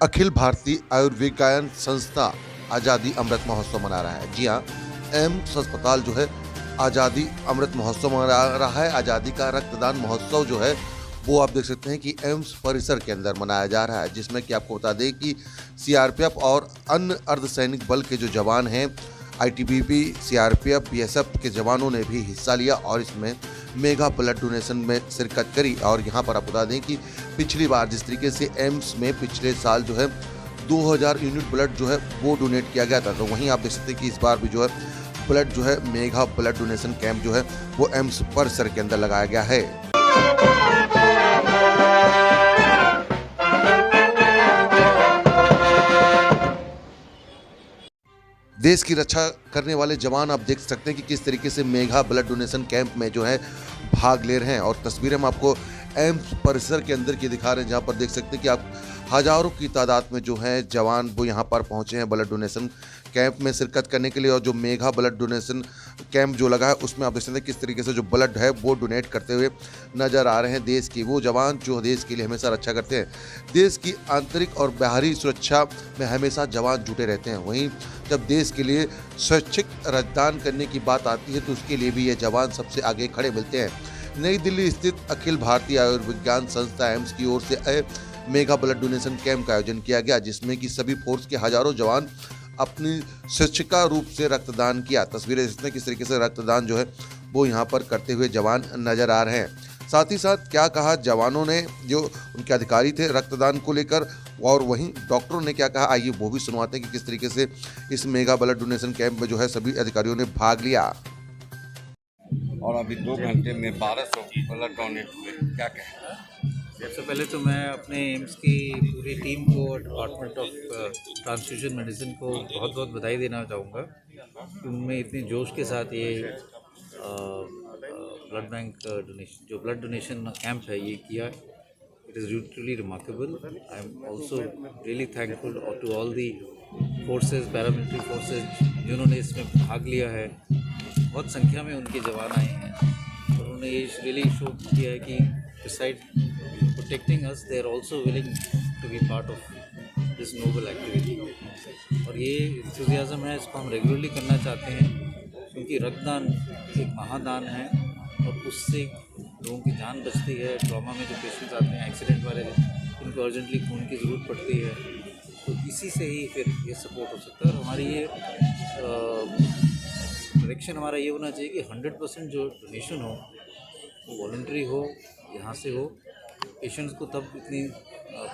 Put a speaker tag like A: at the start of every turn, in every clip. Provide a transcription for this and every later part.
A: अखिल भारतीय आयुर्विज्ञान संस्था आज़ादी अमृत महोत्सव मना रहा है। जी हाँ, एम्स अस्पताल जो है आज़ादी अमृत महोत्सव मना रहा है। आज़ादी का रक्तदान महोत्सव जो है वो आप देख सकते हैं कि एम्स परिसर के अंदर मनाया जा रहा है, जिसमें कि आपको बता दें कि सीआरपीएफ और अन्य अर्धसैनिक बल के जो जवान हैं, आईटीबीपी, सीआरपीएफ, बीएसएफ के जवानों ने भी हिस्सा लिया और इसमें मेगा ब्लड डोनेशन में शिरकत करी। और यहाँ पर आपको बता दें कि पिछली बार जिस तरीके से एम्स में पिछले साल जो है 2000 यूनिट ब्लड जो है वो डोनेट किया गया था, तो वहीं आप देख सकते हैं कि इस बार भी जो है ब्लड जो है मेगा ब्लड डोनेशन कैंप जो है वो एम्स परिसर के अंदर लगाया गया है। देश की रक्षा करने वाले जवान आप देख सकते हैं कि किस तरीके से मेगा ब्लड डोनेशन कैंप में जो है भाग ले रहे हैं। और तस्वीरें हम आपको एम्स परिसर के अंदर की दिखा रहे हैं, जहां पर देख सकते हैं कि आप हजारों की तादाद में जो है जवान वो यहां पर पहुंचे हैं ब्लड डोनेशन कैंप में शिरकत करने के लिए। और जो मेगा ब्लड डोनेशन कैंप जो लगा है उसमें आप देख सकते हैं किस तरीके से जो ब्लड है वो डोनेट करते हुए नजर आ रहे हैं देश की वो जवान जो देश के लिए हमेशा रक्षा करते हैं। देश की आंतरिक और बाहरी सुरक्षा में हमेशा जवान जुटे रहते हैं। वहीं जब देश के लिए स्वैच्छिक रक्तदान करने की बात आती है तो उसके लिए भी ये जवान सबसे आगे खड़े मिलते हैं। नई दिल्ली स्थित अखिल भारतीय आयुर्विज्ञान संस्था एम्स की ओर से मेगा ब्लड डोनेशन कैंप का आयोजन किया गया, जिसमें कि सभी फोर्स के हजारों जवान अपनी स्वैच्छिका रूप से रक्तदान किया। तस्वीरें इसमें किस तरीके से रक्तदान जो है वो यहाँ पर करते हुए जवान नजर आ रहे हैं। साथ ही साथ क्या कहा जवानों ने, जो उनके अधिकारी थे रक्तदान को लेकर, और वहीं डॉक्टरों ने क्या कहा, आइए वो भी सुनवाते हैं कि किस तरीके से इस मेगा ब्लड डोनेशन कैंप में जो है सभी अधिकारियों ने भाग लिया।
B: और अभी 2 घंटे में 1200 ब्लड डोनेट हुए, क्या कहें?
C: सबसे पहले तो मैं अपने एम्स की पूरी टीम को, डिपार्टमेंट ऑफ ट्रांसफ्यूजन मेडिसिन को बहुत बहुत बधाई देना चाहूँगा कि उनमें इतने जोश के साथ ये ब्लड बैंक डोनेशन, जो ब्लड डोनेशन कैंप है, ये किया। It is truly remarkable. I am also really thankful to all the forces, paramilitary forces जिन्होंने इसमें भाग लिया है। बहुत संख्या में उनके जवान आए हैं और उन्होंने ये रियली शो किया है कि besides protecting us, they are also willing to be part of this noble activity। और ये enthusiasm है, इसको हम रेगुलरली करना चाहते हैं क्योंकि रक्तदान एक महादान है और उससे लोगों की जान बचती है। ट्रॉमा में जो पेशेंट्स आते हैं, एक्सीडेंट वाले, इनको अर्जेंटली खून की ज़रूरत पड़ती है, तो इसी से ही फिर ये सपोर्ट हो सकता है। और हमारी ये डायरेक्शन हमारा ये होना चाहिए कि 100% जो डोनेशन हो वो वॉलंटरी हो, यहाँ से हो। पेशेंट्स को तब इतनी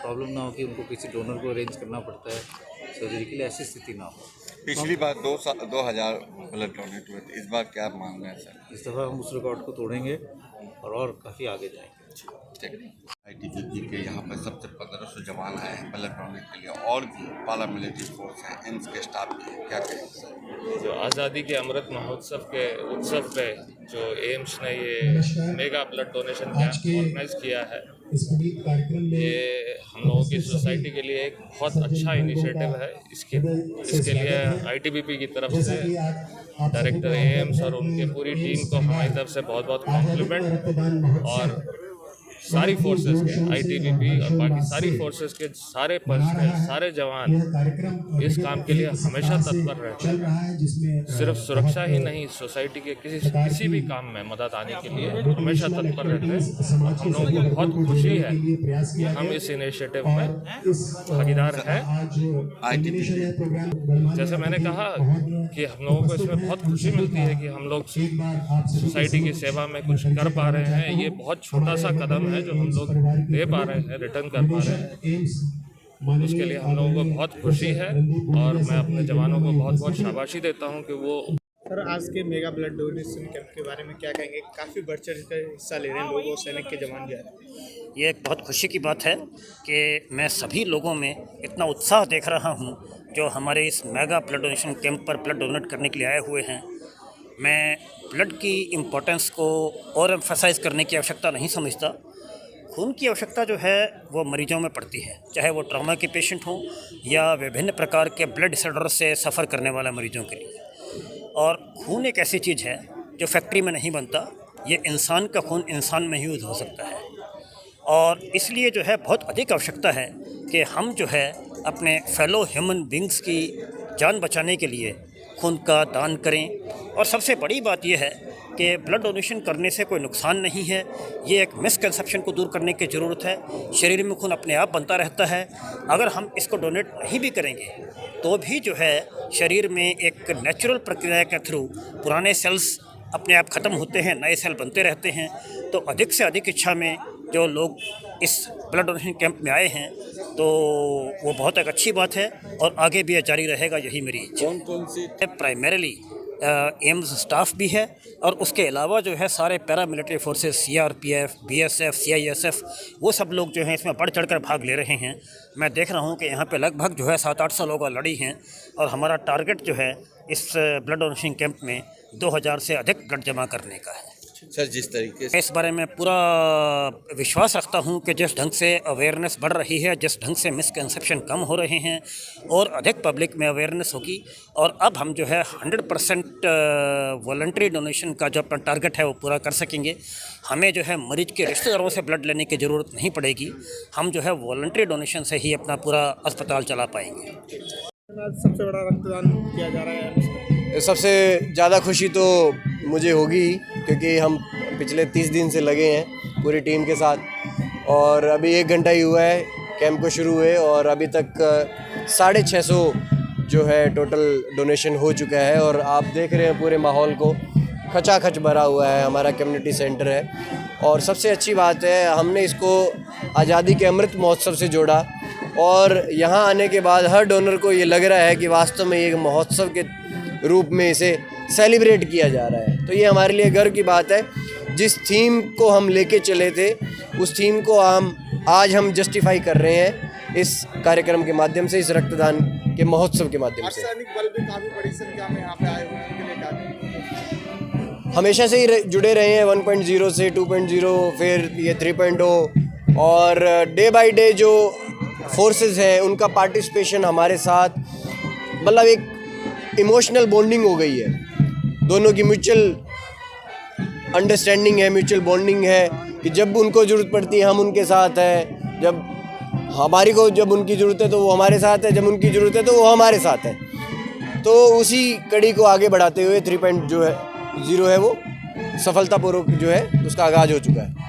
C: प्रॉब्लम ना हो कि उनको किसी डोनर को अरेंज करना पड़ता है सर्जरी के लिए, ऐसी स्थिति ना हो।
B: पिछली बार 2000 ब्लड डोनेट हुए थे, इस बार क्या मांगना है सर?
C: इस दफ़ा हम उस रिकॉर्ड को तोड़ेंगे और काफ़ी आगे जाएंगे।
B: आईटीबीपी के यहाँ पर सबसे 1500 जवान आए हैं ब्लड डोनेट के लिए, और भी पाला मिलिट्री फोर्स है, एम्स के स्टाफ के, क्या कहें?
D: जो आज़ादी के अमृत महोत्सव के उत्सव पे जो एम्स ने ये mega blood donation camp organise किया है, ये हम लोगों की सोसाइटी के लिए एक बहुत अच्छा इनिशिएटिव है। इसके लिए आईटीबीपी की तरफ से डायरेक्टर एम्स और उनके पूरी टीम को हमारी तरफ से बहुत बहुत कॉम्प्लीमेंट, और सारी फोर्सेस के, आईटीबीपी और बाकी सारी फोर्सेस के सारे पर्सनल, सारे जवान इस काम के लिए हमेशा तत्पर रहते हैं। सिर्फ सुरक्षा ही नहीं, सोसाइटी के किसी भी काम में मदद आने के लिए हमेशा तत्पर रहते हैं। और हम लोगों को बहुत खुशी है कि हम इस इनिशिएटिव में भागीदार हैं। जैसे मैंने कहा कि हम लोगों को इसमें बहुत खुशी मिलती है कि हम लोग सोसाइटी की सेवा में कुछ कर पा रहे हैं। ये बहुत छोटा सा कदम है जो हम लोग दे पा रहे हैं, रिटर्न कर पा रहे हैं। उसके लिए हम लोगों को बहुत खुशी है और मैं अपने जवानों को बहुत बहुत शाबाशी देता हूं कि वो।
E: सर, आज के मेगा ब्लड डोनेशन कैंप के बारे में क्या कहेंगे? काफ़ी बढ़ चढ़ कर हिस्सा ले रहे हैं लोग और सैनिक के जवान जा रहे हैं।
F: ये एक बहुत खुशी की बात है कि मैं सभी लोगों में इतना उत्साह देख रहा हूँ जो हमारे इस मेगा ब्लड डोनेशन कैंप पर ब्लड डोनेट करने के लिए आए हुए हैं। मैं ब्लड की इम्पोर्टेंस को और एम्फसाइज़ करने की आवश्यकता नहीं समझता। खून की आवश्यकता जो है वो मरीजों में पड़ती है, चाहे वो ट्रॉमा के पेशेंट हों या विभिन्न प्रकार के ब्लड डिसऑर्डर से सफ़र करने वाले मरीजों के लिए। और खून एक ऐसी चीज़ है जो फैक्ट्री में नहीं बनता, ये इंसान का खून इंसान में ही यूज़ हो सकता है। और इसलिए जो है बहुत अधिक आवश्यकता है कि हम जो है अपने फेलो ह्यूमन बींग्स की जान बचाने के लिए खून का दान करें। और सबसे बड़ी बात यह है कि ब्लड डोनेशन करने से कोई नुकसान नहीं है, ये एक मिसकंसेप्शन को दूर करने की ज़रूरत है। शरीर में खून अपने आप बनता रहता है, अगर हम इसको डोनेट नहीं भी करेंगे तो भी जो है शरीर में एक नेचुरल प्रक्रिया के थ्रू पुराने सेल्स अपने आप ख़त्म होते हैं, नए सेल बनते रहते हैं। तो अधिक से अधिक इच्छा में जो लोग इस ब्लड डोनेशन कैंप में आए हैं तो वो बहुत एक अच्छी बात है और आगे भी ये जारी रहेगा, यही मेरी इच्छा।
B: कौन सी
F: प्राइमरीली एम्स स्टाफ भी है और उसके अलावा जो है सारे paramilitary forces CRPF, BSF, CISF वो सब लोग जो हैं इसमें बढ़ चढ़कर भाग ले रहे हैं। मैं देख रहा हूँ कि यहाँ पे लगभग जो है 700-800 लोग लड़ी हैं और हमारा टारगेट जो है इस ब्लड डोनेशन कैंप में 2000 से अधिक ब्लड जमा करने का है।
B: सर, जिस तरीके से
F: मैं इस बारे में पूरा विश्वास रखता हूं कि जिस ढंग से अवेयरनेस बढ़ रही है, जिस ढंग से मिसकंसेप्शन कम हो रहे हैं और अधिक पब्लिक में अवेयरनेस होगी और अब हम जो है 100% वॉलंटरी डोनेशन का जो अपना टारगेट है वो पूरा कर सकेंगे। हमें जो है मरीज के रिश्तेदारों से ब्लड लेने की ज़रूरत नहीं पड़ेगी, हम जो है वॉलंटरी डोनेशन से ही अपना पूरा अस्पताल चला पाएंगे।
E: सबसे बड़ा रक्तदान किया जा रहा है।
G: सबसे ज़्यादा खुशी तो मुझे होगी क्योंकि हम पिछले 30 दिन से लगे हैं पूरी टीम के साथ और अभी 1 घंटा ही हुआ है कैंप को शुरू हुए और अभी तक 650 जो है टोटल डोनेशन हो चुका है। और आप देख रहे हैं पूरे माहौल को खचाखच भरा हुआ है, हमारा कम्युनिटी सेंटर है। और सबसे अच्छी बात है हमने इसको आज़ादी के अमृत महोत्सव से जोड़ा और यहाँ आने के बाद हर डोनर को ये लग रहा है कि वास्तव में एक महोत्सव के रूप में इसे सेलिब्रेट किया जा रहा है। तो ये हमारे लिए गर्व की बात है, जिस थीम को हम लेके चले थे उस थीम को आज हम जस्टिफाई कर रहे हैं इस कार्यक्रम के माध्यम से, इस रक्तदान के महोत्सव के माध्यम से।
E: अर्धसैनिक बल भी काफ़ी बड़ी संख्या में यहाँ पे आए हुए हैं, उनके लिए क्या
G: हमेशा से ही जुड़े रहे हैं 1.0 से 2.0 फिर ये 3.0 और डे बाय डे जो फोर्सेस हैं उनका पार्टिसिपेशन हमारे साथ, मतलब एक इमोशनल बॉन्डिंग हो गई है, दोनों की म्यूचुअल अंडरस्टैंडिंग है, म्यूचुअल बॉन्डिंग है कि जब उनको ज़रूरत पड़ती है हम उनके साथ हैं, जब हमारी को जब उनकी ज़रूरत है तो वो हमारे साथ है, जब उनकी ज़रूरत है तो वो हमारे साथ है। तो उसी कड़ी को आगे बढ़ाते हुए 3.0 है वो सफलतापूर्वक जो है उसका आगाज़ हो चुका है।